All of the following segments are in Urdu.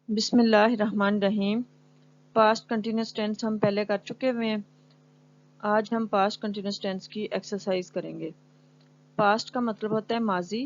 بسم اللہ الرحمن الرحیم۔ پاسٹ کنٹینیوس ٹینس ہم پہلے کر چکے ہوئے ہیں۔ آج ہم پاسٹ کنٹینیوس ٹینس کی ایکسرسائز کریں گے۔ پاسٹ کا مطلب ہوتا ہے ماضی،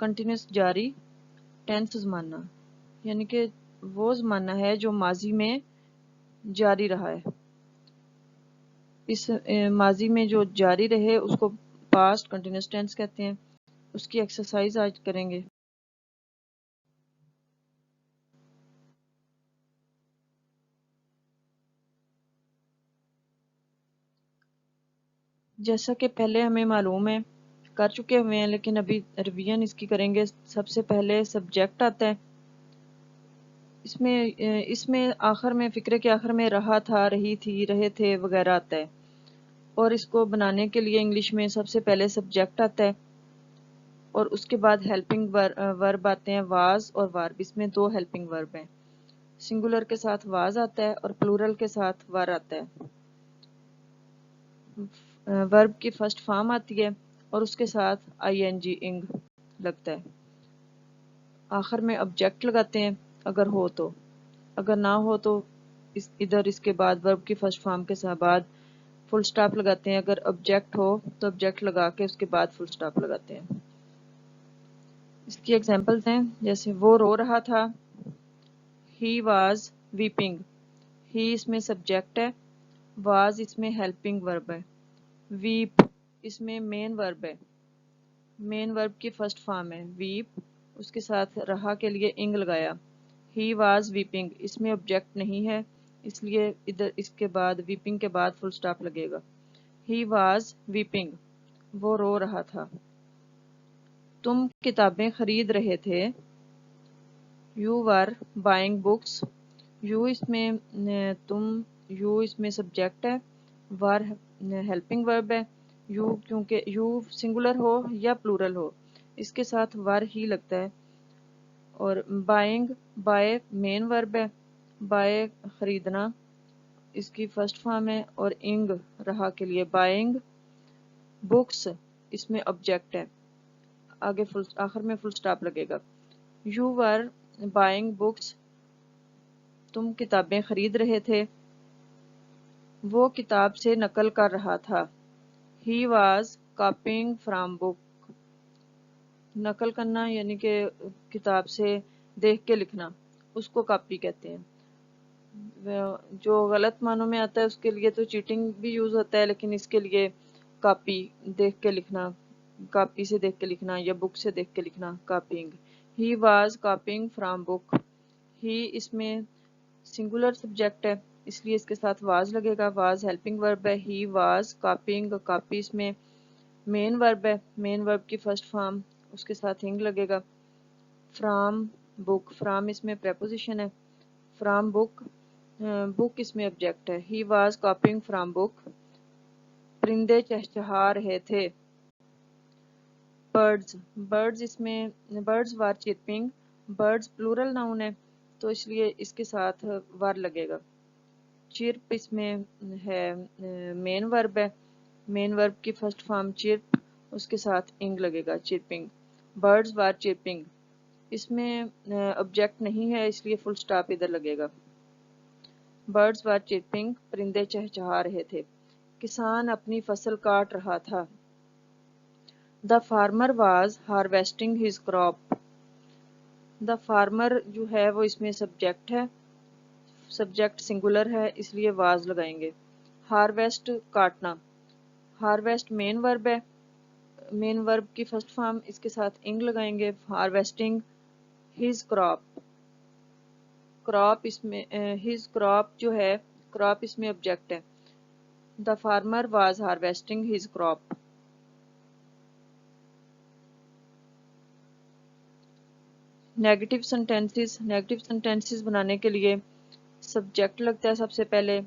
کنٹینیوس جاری، ٹینس زمانہ، یعنی کہ وہ زمانہ ہے جو ماضی میں جاری رہا ہے۔ اس ماضی میں جو جاری رہے اس کو پاسٹ کنٹینیوس ٹینس کہتے ہیں۔ اس کی ایکسرسائز آج کریں گے۔ جیسا کہ پہلے ہمیں معلوم ہے، کر چکے ہوئے ہیں لیکن ابھی ریویژن اس کی کریں گے۔ سب سے پہلے سبجیکٹ آتا ہے، اس میں آخر میں فقرے کے آخر میں رہا تھا، رہی تھی، رہے تھے وغیرہ آتا ہے، اور اس کو بنانے کے لیے انگلش میں سب سے پہلے سبجیکٹ آتا ہے اور اس کے بعد ہیلپنگ ورب آتے ہیں، واز اور وارب۔ اس میں دو ہیلپنگ ورب ہیں، سنگولر کے ساتھ واز آتا ہے اور پلورل کے ساتھ ور آتا ہے۔ ورب کی فرسٹ فارم آتی ہے اور اس کے ساتھ آئی این جی انگ لگتا ہے۔ آخر میں آبجیکٹ لگاتے ہیں اگر ہو تو، اگر نہ ہو تو اس کے بعد ورب کی فرسٹ فارم کے بعد فل سٹاپ لگاتے ہیں۔ اگر آبجیکٹ ہو تو آبجیکٹ لگا کے اس کے بعد فل سٹاپ لگاتے ہیں۔ اس کی ایگزامپلز ہیں، جیسے وہ رو رہا تھا، ہی واز ویپنگ۔ ہی اس میں سبجیکٹ ہے، واز اس میں ہیلپنگ ورب ہے، ویپ اس میں مین ورب ہے، مین ورب کی فرسٹ فارم ہے ویپ، اس کے ساتھ رہا کے لیے انگ لگایا۔ ہی واز ویپنگ، اس میں آبجیکٹ نہیں ہے اس لیے ادھر اس کے بعد ویپنگ کے بعد فل سٹاپ لگے گا۔ ہی واز ویپنگ، وہ رو رہا تھا۔ تم کتابیں خرید رہے تھے، you were buying books. You اس میں سبجیکٹ ہے، ور ہیلپنگ ورب ہے۔ یو کیونکہ یو سنگولر ہو یا پلورل ہو اس کے ساتھ ور ہی لگتا ہے، اور بائنگ بائے مین ورب ہے، بائے خریدنا اس کی فرسٹ فارم ہے، اور انگ رہا کے لیے بائنگ بکس اس میں آبجیکٹ ہے، آگے آخر میں فل سٹاپ لگے گا۔ یو ور بائنگ بکس، تم کتابیں خرید رہے تھے، وہ کتاب سے نقل کر رہا تھا۔ ہی واز کاپنگ فرام بک، نقل کرنا یعنی کہ کتاب سے دیکھ کے لکھنا، اس کو کاپی کہتے ہیں۔ جو غلط معنوں میں آتا ہے اس کے لیے تو چیٹنگ بھی یوز ہوتا ہے، لیکن اس کے لیے کاپی دیکھ کے لکھنا، کاپی سے دیکھ کے لکھنا یا بک سے دیکھ کے لکھنا، کاپینگ۔ ہی واز کاپنگ فرام بک، ہی اس میں سنگولر سبجیکٹ ہے اس لیے اس کے ساتھ واز لگے گا، واز ہیلپنگ ورب ہے۔ ہی واز کاپنگ، کاپی اس میں مین ورب ہے، مین ورب کی فرسٹ فارم اس کے ساتھ انگ لگے گا۔ فرام بک، فرام اس میں پریپوزیشن ہے، فرام بک بک اس میں آبجیکٹ ہے۔ ہی واز کاپنگ فرام بک، پرندے چہچہا رہے تھے۔ برڈز، برڈز اس میں برڈز وار چرپنگ، برڈز پلورل ناؤن ہے تو اس لیے اس کے ساتھ ور لگے گا۔ چرپ اس میں ہے مین ورب ہے، مین ورب کی فرسٹ فارم چرپ اس کے ساتھ انگ لگے گا، چرپنگ۔ برڈز وار چرپنگ، اس میں آبجیکٹ نہیں ہے اس لیے فل سٹاپ ادھر لگے گا۔ برڈز وار چرپنگ، پرندے چہچہا رہے تھے۔ کسان اپنی فصل کاٹ رہا تھا۔ The farmer was harvesting his crop, the farmer جو ہے وہ اس میں سبجیکٹ ہے، سبجیکٹ سنگولر ہے اس لیے واز لگائیں گے۔ ہارویسٹ کاٹنا، ہارویسٹ مین ورب ہے، مین ورب کی فرسٹ فارم اس کے ساتھ انگ لگائیں گے، ہارویسٹنگ ہز کراپ، کراپ اس میں ہز کراپ جو ہے کراپ اس میں آبجیکٹ ہے، the farmer was harvesting his crop. Negative sentences, negative sentences بنانے کے لیے سبجیکٹ لگتا ہے سب سے پہلے،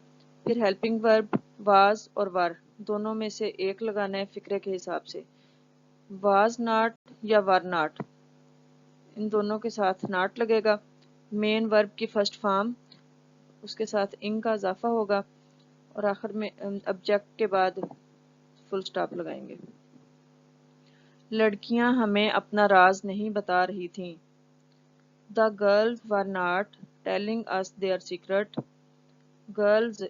پھر ہیلپنگ ورب واز اور ور دونوں میں سے ایک لگانا ہے فقرے کے حساب سے۔ واز ناٹ یا ور ناٹ، ان دونوں کے ساتھ ناٹ لگے گا، مین ورب کی فرسٹ فارم اس کے ساتھ انگ کا اضافہ ہوگا اور آخر میں آبجیکٹ کے بعد فل سٹاپ لگائیں گے۔ لڑکیاں ہمیں اپنا راز نہیں بتا رہی تھیں، the girls were not telling us their secret. girls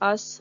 us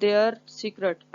their secret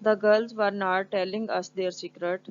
the girls were not telling us their secret.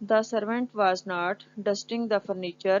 The servant was not dusting the furniture.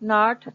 not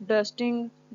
dusting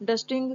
dusting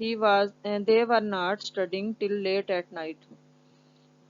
they were not studying till late at night.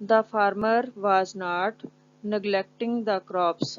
the farmer was not neglecting the crops.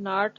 not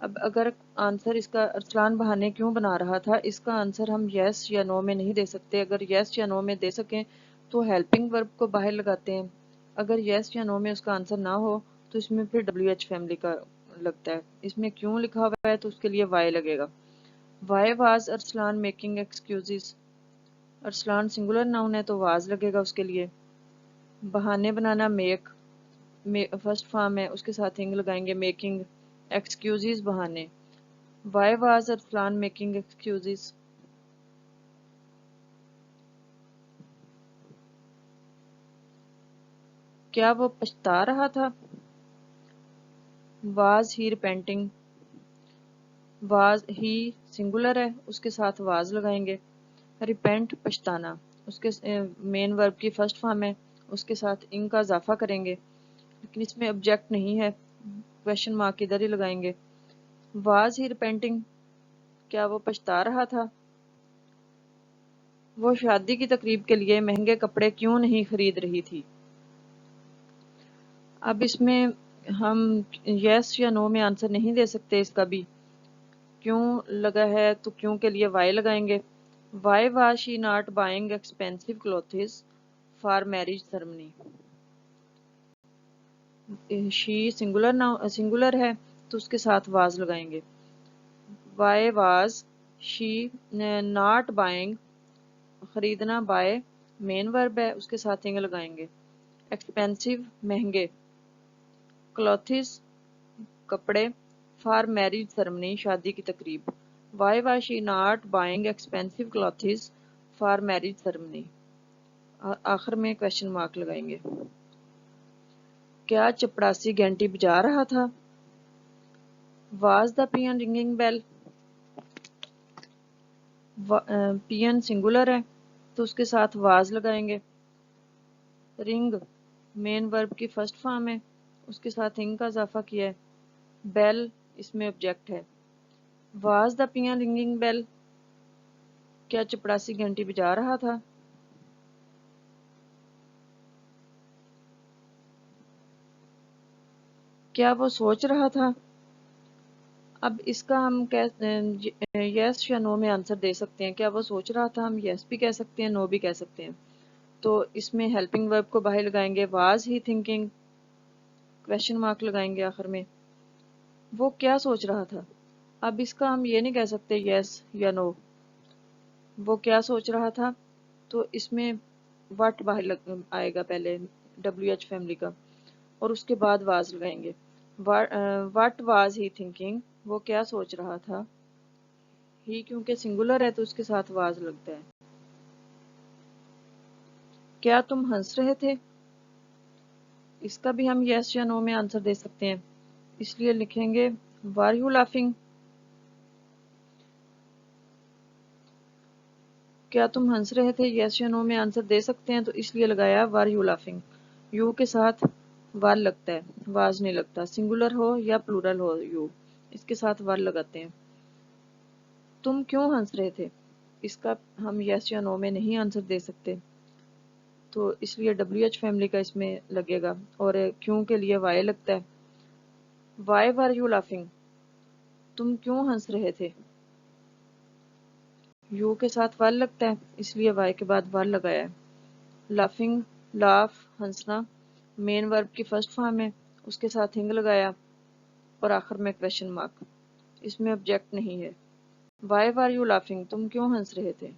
اب اگر آنسر اس کا ارسلان بہانے کیوں بنا رہا تھا، اس کا آنسر ہم یس یا نو میں نہیں دے سکتے. اگر یس یا نو میں دے سکیں تو ہیلپنگ ورب کو باہر لگاتے ہیں. اگر یس یا نو میں اس کا آنسر نہ ہو تو اس میں پھر ڈبلیو ایچ فیملی کا لگتا ہے. اس میں کیوں لکھا ہوا ہے تو اس کے لیے وائی لگے گا. Why was Arsalan making excuses. Arsalan singular noun ہے تو واز لگے گا اس کے لیے. بہانے بنانا میک فرسٹ فارم ہے، اس کے ساتھ انگ لگائیں گے میکنگ. ایکسکیوزز بہانے. Why was Arsalan making excuses. کیا وہ پچھتا رہا تھا؟ Was he repenting. Was he singular ہے، اس کے ساتھ واز لگائیں گے. ریپینٹ پچھتانا، اس کے مین ورب کی فرسٹ فارم ہے، اس کے ساتھ انگ کا اضافہ کریں گے، لیکن اس میں آبجیکٹ نہیں ہے، کویشچن مارک ادھر ہی لگائیں گے. واز ہی ریپینٹنگ، کیا وہ پچھتا رہا تھا؟ وہ شادی کی تقریب کے لیے مہنگے کپڑے کیوں نہیں خرید رہی تھی؟ اب اس میں ہم یس یا نو میں آنسر نہیں دے سکتے. اس کا بھی کیوں لگا ہے تو کیوں کے لیے وائی لگائیں گے. Y was she not buying expensive clothes for marriage ceremony. She singular ہے تو اس کے ساتھ واز لگائیں گے. Y was she not buying, خریدنا بائے مین ورب ہے، اس کے ساتھ انگ لگائیں گے. ایکسپینسو مہنگے، کلوتھز کپڑے، فار میرج سرمنی شادی کی تقریب. Y was she not buying expensive clothes for marriage ceremony. آخر میں کویشچن مارک لگائیں گے. کیا چپڑاسی گھنٹی بجا رہا تھا؟ Was the pen ringing bell. Pen singular ہے تو اس کے ساتھ واز لگائیں گے. رنگ مین ورب کی فرسٹ فارم ہے، اس کے ساتھ انگ کا اضافہ کیا ہے. بیل اس میں آبجیکٹ ہے. واز دا پین رنگنگ بیل، کیا چپڑاسی گھنٹی بجا رہا تھا؟ کیا وہ سوچ رہا تھا؟ اب اس کا ہم یس یا نو میں آنسر دے سکتے ہیں. کیا وہ سوچ رہا تھا، ہم یس بھی کہہ سکتے ہیں، نو بھی کہہ سکتے ہیں. تو اس میں ہیلپنگ ورب کو باہر لگائیں گے. Was he thinking, question mark لگائیں گے آخر میں. وہ کیا سوچ رہا تھا. اب اس کا ہم یہ نہیں کہہ سکتے یس یا نو. وہ کیا سوچ رہا تھا تو اس میں وٹ باہر آئے گا پہلے ڈبلیو ایچ فیملی کا، اور اس کے بعد واز لگائیں گے. وٹ واز ہی تھنکنگ، وہ کیا سوچ رہا تھا. ہی کیونکہ سنگولر ہے تو اس کے ساتھ واز لگتا ہے. کیا تم ہنس رہے تھے. اس کا بھی ہم یس یا نو میں آنسر دے سکتے ہیں، اس لیے لکھیں گے وار یو لافنگ. کیا تم ہنس رہے تھے، یس یا نو میں آنسر دے سکتے ہیں تو اس لیے لگایا وار یو لافنگ. یو کے ساتھ وار لگتا ہے، واز نہیں لگتا. سنگولر ہو یا پلورل ہو یو، اس کے ساتھ وار لگاتے ہیں. تم کیوں ہنس رہے تھے، اس کا ہم یس یا نو میں نہیں آنسر دے سکتے تو اس لیے ڈبلیو ایچ فیملی کا اس میں لگے گا، اور کیوں کے لیے وائی لگتا ہے. وائی وار یو لافنگ، تم کیوں ہنس رہے تھے. یو کے ساتھ وار لگتا ہے اس لیے وائی کے بعد وار لگایا ہے. لافنگ، لاف ہنسنا، مین ورب کی فرسٹ فارم ہے، اس کے ساتھ انگ لگایا، اور آخر میں کویشچن مارک. اس میں آبجیکٹ نہیں ہے. وائی وار یو لافنگ، تم کیوں ہنس رہے تھے.